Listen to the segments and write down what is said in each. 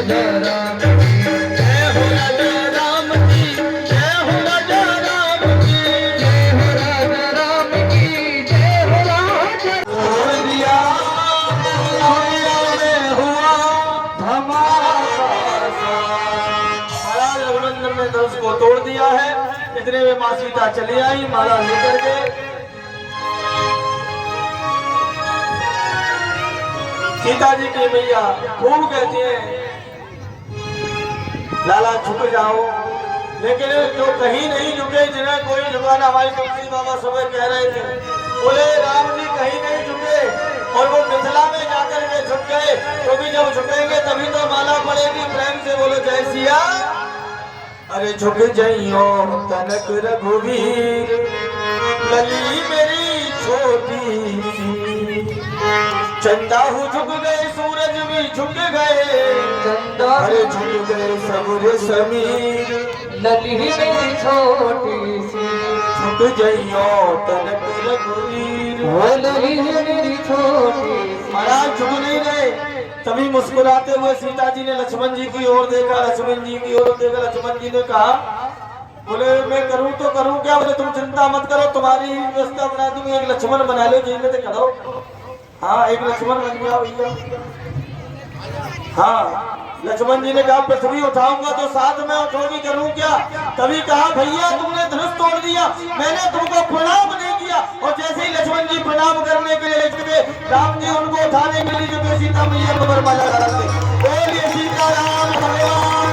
राजा राम की जय हो राजा राम की जय हो राजा राम की जय हो राजा राम की जय हो राजा तोड़ दिया दुनिया में हुआ धमाका महाराज रघुनंदन ने धनुष को तोड़ दिया है। इतने में मां सीता चली आई माला लेकर के। सीता जी की मैया खूब कहती है लाला झुक जाओ, लेकिन जो कहीं नहीं झुके जिन्हें कोई झुकाना, हमारे तुलसी बाबा सुबह कह रहे थे बोले राम जी कहीं नहीं झुके और वो मिथिला में जाकर के झुक गए, तो भी जब झुकेंगे तभी तो माला पड़ेगी। प्रेम से बोलो जय सिया। अरे झुक जाइयो तनक रघुवीर लली मेरी छोटी सी, चंदा हूँ झुक गए सूरज भी झुक गए, चंदा अरे झुक गए सबुर समीर लली मेरी छोटी सी, झुक जाइयो तनक रघुवीर लली मेरी छोटी। महाराज झुक नहीं रहे, तभी मुस्कुराते हुए सीता जी ने लक्ष्मण जी की ओर देखा, लक्ष्मण जी की ओर देखा। लक्ष्मण जी ने कहा बोले मैं करूं तो करूं क्या, बोले तुम चिंता मत करो तुम्हारी व्यवस्था बना दूंगी, एक लक्ष्मण बना लो जेल में खड़ो। हाँ एक लक्ष्मण बन गया भैया। हाँ लक्ष्मण जी ने कहा पृथ्वी उठाऊंगा तो साथ में उठोगी, करूं क्या। तभी कहा भैया तुमने धनुष तोड़ दिया, मैंने तुमको प्रणाम नहीं किया। और जैसे ही लक्ष्मण जी प्रणाम करने के लिए झुके, राम जी उनको उठाने के लिए झुके, सीता मैया को वरमाला डालते बोलिए सीताराम भगवान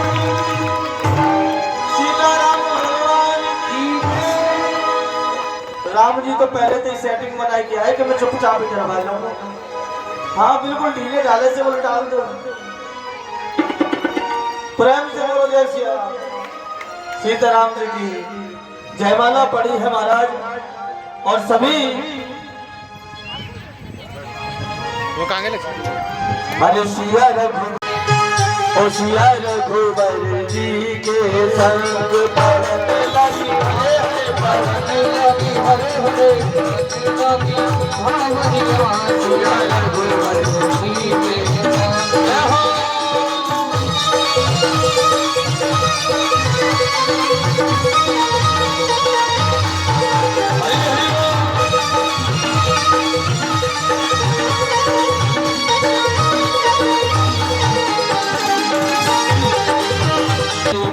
सीताराम भगवान की। राम जी तो पहले तो सेटिंग बनाई किया है कि मैं चुपचाप ही करवा लूंगा। हाँ बिल्कुल ढीले ढाले से बोल डाल दो। प्रेम से बोलो जय सिया। सीताराम जी की जयमाला पड़ी है महाराज और सभी वो कांगे हरे सिया रघुबर जी के संग पढ़ने लगी पढ़ने लगी हरे हरे सिया रघुबर जी के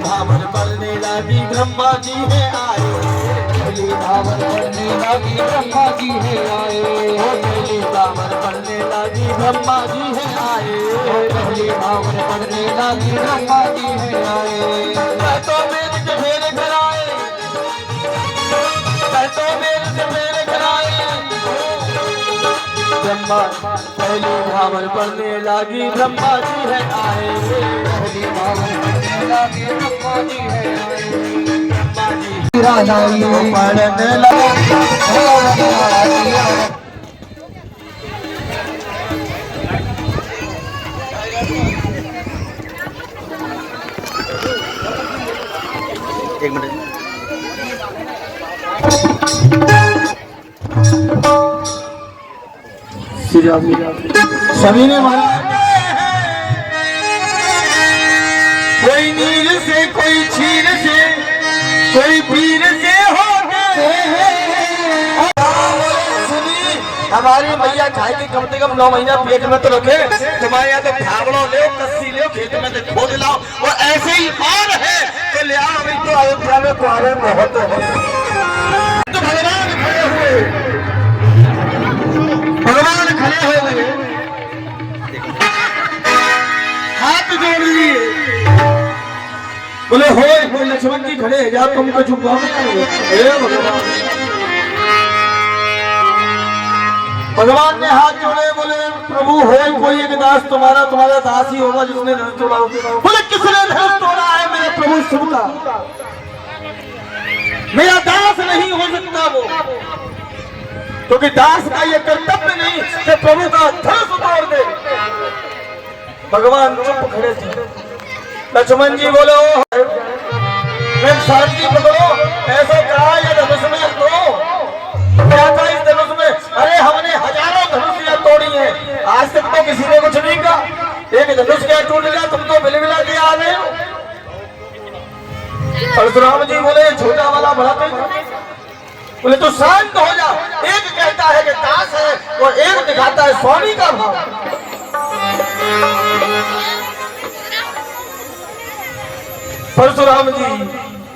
भावन पढ़ने लगी ब्रह्मा जी है आए, भावन पढ़ने लगी ब्रह्मा जी है आए, पहली भावन पढ़ने लगी ब्रह्मा जी है आए, पहली भावन पढ़ने लगी ब्रह्मा जी है आए। तो वेद के फेरे कराए, तो वेद के फेरे कराए, ब्रह्मा पहली भावन पढ़ने लगी ब्रह्मा जी है आए, पहली भावन पढ़ने लगी ब्रह्मा जी है आए, ब्रह्मा जी पढ़ने लगे। एक मिनट सभी ने मारा कोई नीर से कोई छीर से कोई पीर से हो गए। हमारी मैया खाएगी कम से कम 9 महीना पेट में तो रखे। तुम्हारे यहाँ तो भावड़ो ले कस्सी ले खेत में तो खोद लाओ, और ऐसे ही और है तो ले आओ। अभी तो अयोध्या में कुआरे बहुत है तो भगवान खड़े हुए, भगवान खड़े हो गए, हाथ जोड़ लिए, बोले हो लक्ष्मण जी खड़े हैं, जाओ तुमको झुकाओ। भगवान ने हाथ जोड़े, बोले प्रभु हो कोई एक दास तुम्हारा, तुम्हारा दास ही होगा जिसने धनुष तोड़ा। बोले किसने धनुष तोड़ा है मेरे प्रभु शिव का, मेरा दास नहीं हो सकता वो, क्योंकि दास का ये कर्तव्य नहीं कि प्रभु का धनुष तोड़ दे। भगवान चुप खड़े थे। लक्ष्मण जी बोले शांति पकड़ो, ऐसा कहा ये धनुष में तो क्या था इस धनुष में। अरे हमने हजारों धनुषियां तोड़ी हैं, आज तक तो किसी ने कुछ नहीं कहा। एक धनुष क्या टूट गया, तुम तो बिलबिला परशुराम जी बोले छोटा वाला बड़ा तेज, बोले तो शांत हो जा। एक कहता है कि दास है और एक दिखाता है स्वामी का भाव। परशुराम जी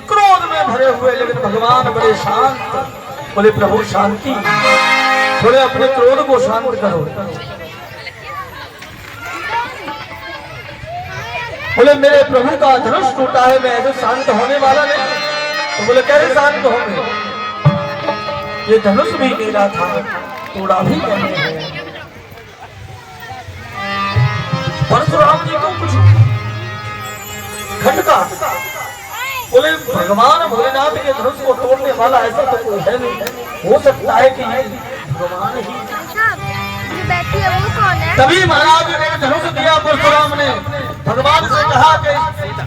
क्रोध में भरे हुए, लेकिन भगवान बड़े शांत। बोले प्रभु शांति, थोड़े अपने क्रोध को शांत करो। बोले मेरे प्रभु का धनुष टूटा है, मैं ऐसे शांत होने वाला नहीं। तो बोले कैसे शांत होंगे, ये धनुष भी मेरा था, तोड़ा भी मैंने है। परशुराम जी को कुछ खटका। बोले भगवान भोलेनाथ के धनुष को तोड़ने वाला ऐसा तो कोई है नहीं, हो सकता है कि ये भगवान ही। बैठी है वो कौन है? तभी महाराज ने धनुष दिया। परशुराम ने भगवान से कहा कि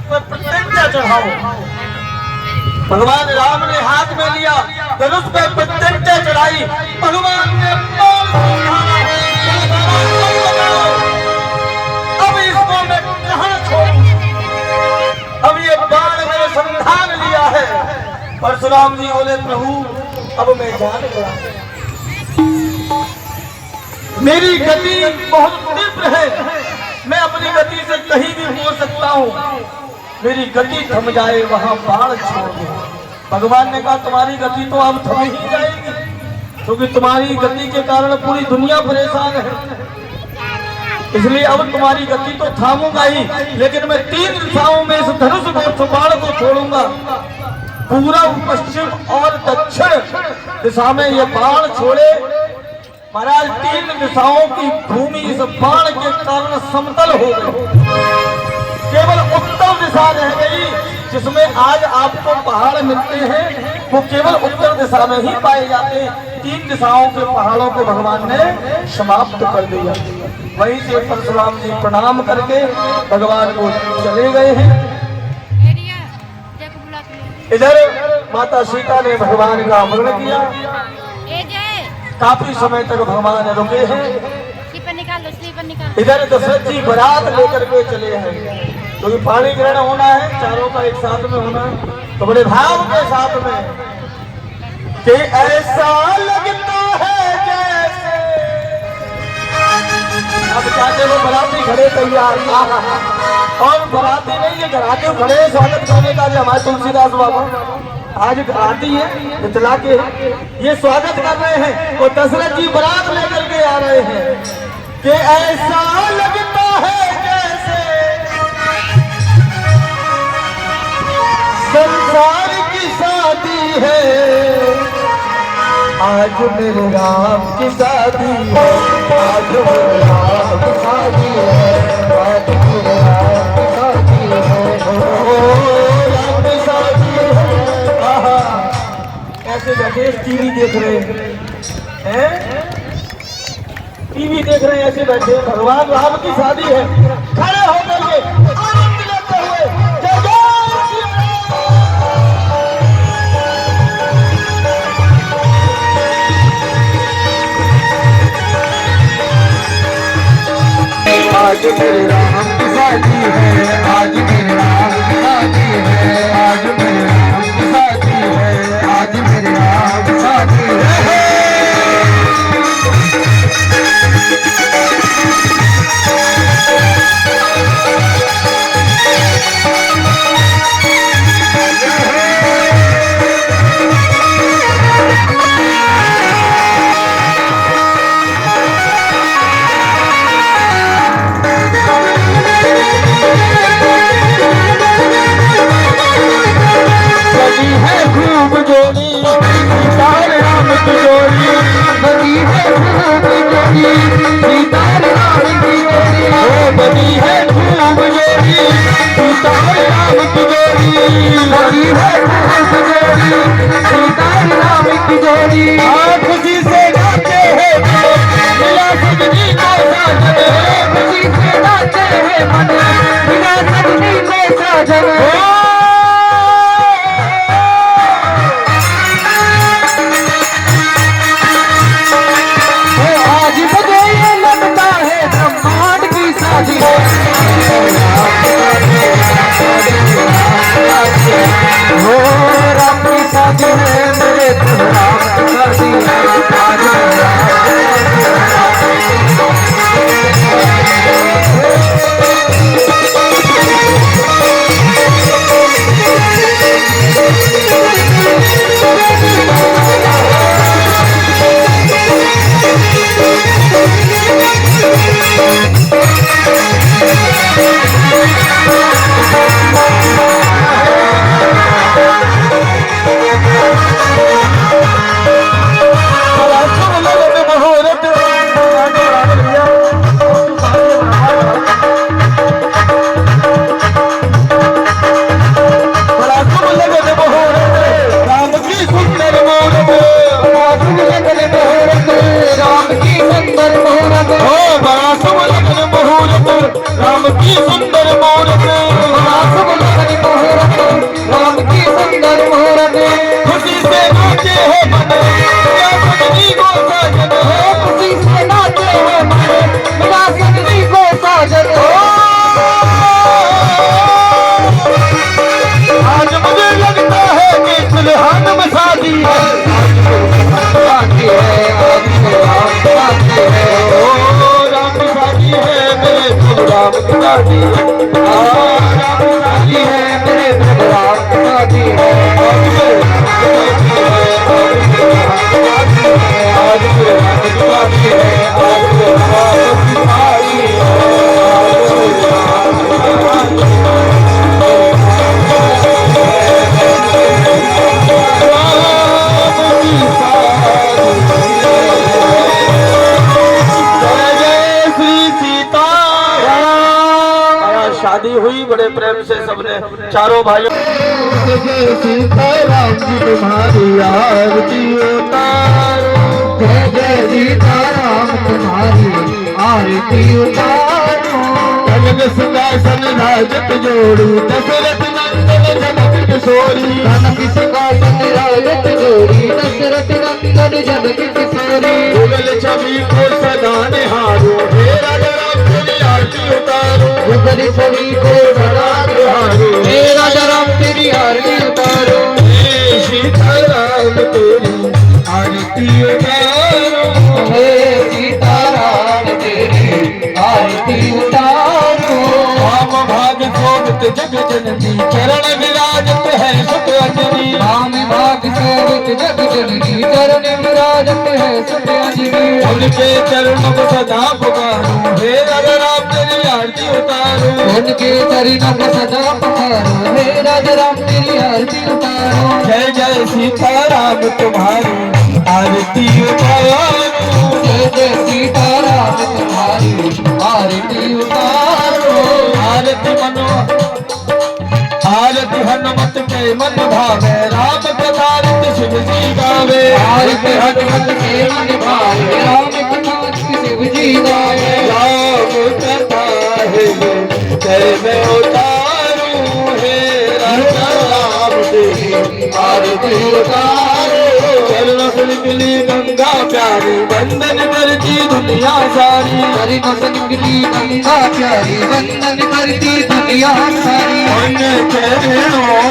प्रतिज्ञा चढ़ाओ। भगवान राम ने हाथ में लिया, धनुष पे प्रतिज्ञा चढ़ाई। भगवान ने अब इसको मैं कहां छोड़ूं, अब ये बाण मैंने संधान लिया है। परशुराम जी बोले प्रभु अब मैं जान गया, मेरी गति बहुत तीव्र है, मैं अपनी गति से कहीं भी हो सकता हूँ। मेरी गति थम जाए वहां बाण छोड़ दो। भगवान ने कहा तुम्हारी गति तो अब थम ही जाएगी, क्योंकि तुम्हारी गति के कारण पूरी दुनिया परेशान है, इसलिए अब तुम्हारी गति तो थामूंगा ही, लेकिन मैं 3 दिशाओं में इस धनुष को बाण को छोड़ूंगा। पूरब, पश्चिम और दक्षिण दिशा में ये बाण छोड़े। महाराज 3 दिशाओं की भूमि इस बाण के कारण समतल हो गई, केवल उत्तर दिशा रह गई, जिसमें आज आपको पहाड़ मिलते हैं वो केवल उत्तर दिशा में ही पाए जाते हैं। 3 दिशाओं के पहाड़ों को भगवान ने समाप्त कर दिया। वहीं से परशुराम जी प्रणाम करके भगवान को चले गए हैं। इधर माता सीता ने भगवान का अमरण किया। काफी समय तक भगवान रुके हैं। इधर दशरथ जी बारात लेकर के चले हैं, क्योंकि पानी ग्रहण होना है, चारों का एक साथ में होना है, तो बड़े भाव के साथ में कि ऐसा लगता है जैसे। अब चाहते वो बराती खड़े तैयार, और बराती नहीं ये घराते खड़े स्वागत करने का। जो हमारे तुलसीदास बाबा आज घराती है मिथिला के, ये स्वागत कर रहे हैं और दशरथ जी बारात लेकर के आ रहे हैं कि ऐसा लगता है जैसे संसार की शादी है, आज मेरे राम की शादी है, आज मेरे राम की शादी है, आज मेरे राम की शादी है, राम की शादी है। ऐसे बैठे टीवी देख रहे हैं, टीवी देख रहे हैं, ऐसे बैठे भगवान राम की शादी है, खड़े होकर के आनंद लेते हुए जय जय श्री राम। आज मेरे राम की शादी है, आज मेरे राम की शादी है, आज मेरे राम की शादी है, आज मेरे राम की शादी है। राजी है मेरे प्रभु राम राजी है शादी हुई बड़े प्रेम से सबने चारों भाइयों। सीताराम जी तुम्हारी आरती उतारो, जय जय सीताराम तुम्हारी आरती उतारो। कनक सिंहासन राजत जोड़ी दशरथ नंदन जनक किशोरी, कनक सिंहासन राजत जोड़ी दशरथ नंदन जनक किशोरी। मुगल छवि को सदा निहारो, हे राजा राम तेरी आरती उतारो। मुगल छवि को सदा निहारो, हे राजा राम तेरी आरती उतारो। हे सीताराम तेरी आरती उतारो, हे सीताराम तेरी आरती उतारो। राम भाग शोभित जग जननी चरण विराजत है सुत अंजनी। राम भाग शोभित जग जननी चरण विराजत है सुत अंजनी। उनके चरणों को सदा पुकारो, हे राजा राम तेरी आरती उतारो। उनके चरणों को सदा पुकारो, हे राजा राम तेरी आरती उतारो। जय जय सीताराम तुम्हारी आरती उतारो, जय जय सीताराम तुम्हारी आरती उतारो। आरती मनो आरती हनुमत के मन भावे, राम कथा रित शिव जी गावे। आरती हनुमत के मन भावे, राम कथा रित शिव जी गावे। राम कथा है जय मैं उतारू, हे राजा राम तेरी आरती उतारो। चरणों से निकली गंगा प्यारी, वंदन करती दुनिया सारी। चरणों से निकली गंगा प्यारी, वंदन करती दुनिया सारी। मन चरणों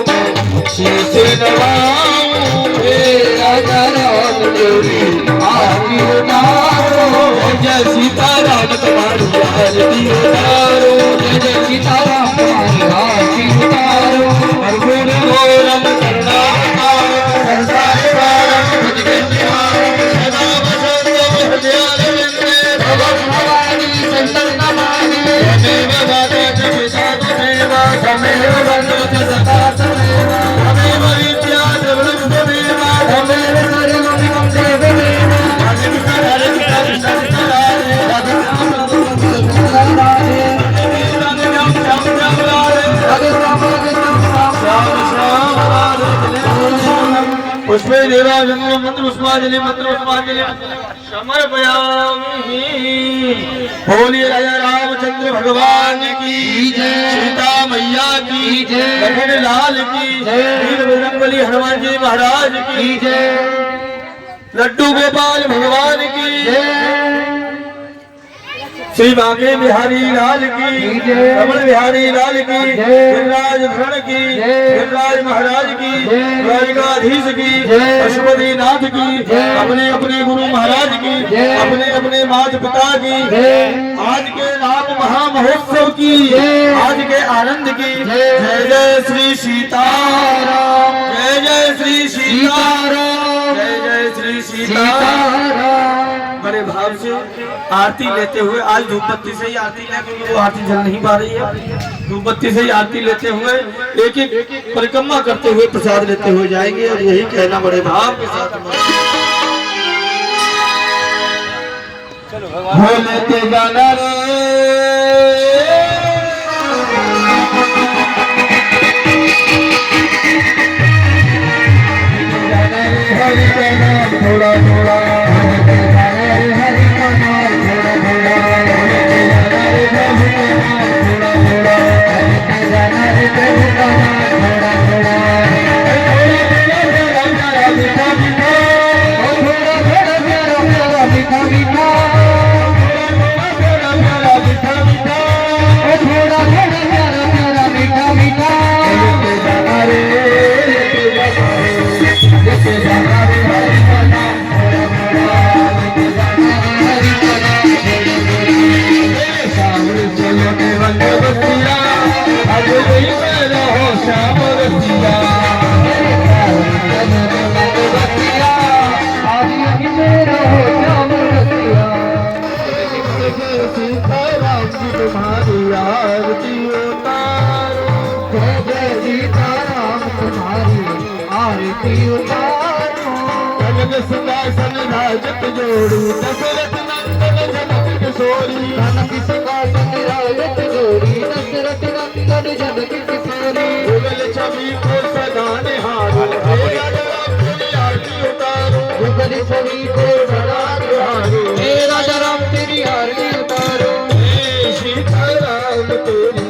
में शीश नवाऊं, हे राजा राम तेरी आरती उतारो। जय सीताराम तुम्हारी आरती उतारो, जय जय सीताराम तुम्हारी आरती उतारो। अर्जुन घोरम करुणावतार, संसार सारम भुजगेन्द्रहारम, सदा वसंतम हृदयारविंदे। भवं भवानी शंकर नमामि, त्वमेव माता च पिता त्वमेव, त्वमेव बन्धुः च सखा त्वमेव, त्वमेव विद्या च ब्रह्ममेव, त्वमेव सर्वमिदं देवमेव। पुष्पे देवाजन्म मंत्र पुष्पांजलि समर्पयामि। बोलिए राजा रामचंद्र भगवान की जय, सीता मैया की जय, लखन लाल की जय, वीर बजरंगबली हनुमान जी महाराज की जय, लड्डू गोपाल भगवान की जय, श्री बांके बिहारी लाल की जय, रमण बिहारी लाल की जय, गिरिराज धरण की जय, गिरिराज महाराज की जय, द्वारिकाधीश की जय, पशुपति नाथ की जय, अपने अपने गुरु महाराज की जय, अपने अपने माता पिता की जय, आज के राम महामहोत्सव की जय, आज के आनंद की जय। जय जय श्री सीताराम, जय जय श्री सीताराम, जय जय श्री सीताराम। बड़े भाव से आरती लेते हुए, आज धूप बत्ती से ही आरती लें क्योंकि वो आरती जल नहीं पा रही है। धूप बत्ती से ही आरती लेते हुए एक एक परिक्रमा करते हुए प्रसाद लेते हुए जाएंगे और यही कहना बड़े भाव के साथ लेते जाना रे। थोड़ा थोड़ा आरती उतारो कनक सिंहासन राजत जोड़ी दशरथ नंदन जनक किशोरी कनक सिंहासन राजत जोड़ी दशरथ नंदन जनक किशोरी जुगल छवि को सदा निहारो हे राजा राम तेरी आरती उतारो जुगल छवि को सदा निहारो हे राजा राम तेरी आरती उतारो हे सीताराम तेरी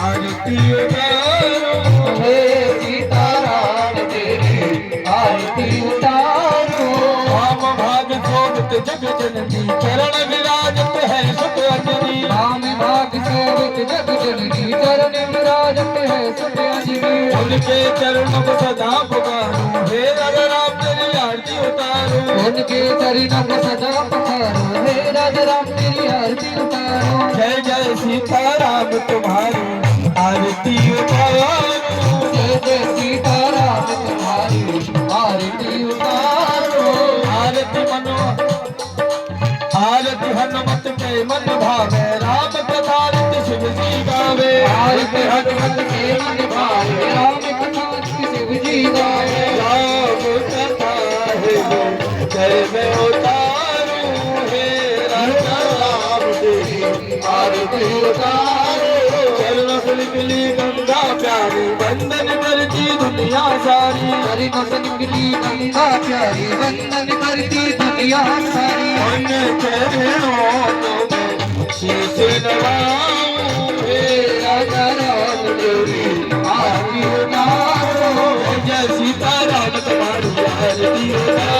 आरती उतारो हे सीताराम तेरी आरती उतारो राम भाग शोभित जग जननी चरण विराजत है सुख अंजनी राम भाग शोभित जग जननी चरण विराजत है सुख अंजनी उनके चरणों को सदा पुकारो हे राजा राम तेरी आरती उतारो उनके चरणों को सदा पुकारो हे राजा राम तेरी आरती उतारो जय जय सीताराम तुम्हारी आरती उतारो जय जय सीताराम तुम्हारी आरती उतारो आरती मनो आरती हनुमत के मन भावे राम कथा नित शिव जी गावे आरती हनुमत के मन भावे राम कथा शिव जी गावे राम कथा है जो जय मैं उतारू हे राजा राम तेरी आरती उतारो चरण सुलगली गंगा प्यारी वंदन करती दुनिया सारी हरि नसन निकली गंगा प्यारी वंदन करती दुनिया सारी उन चरणों को मैं शीश नवाऊं हे राजा राम तेरी आरती उतारो जय सीताराम तुम्हारी आरती उतारो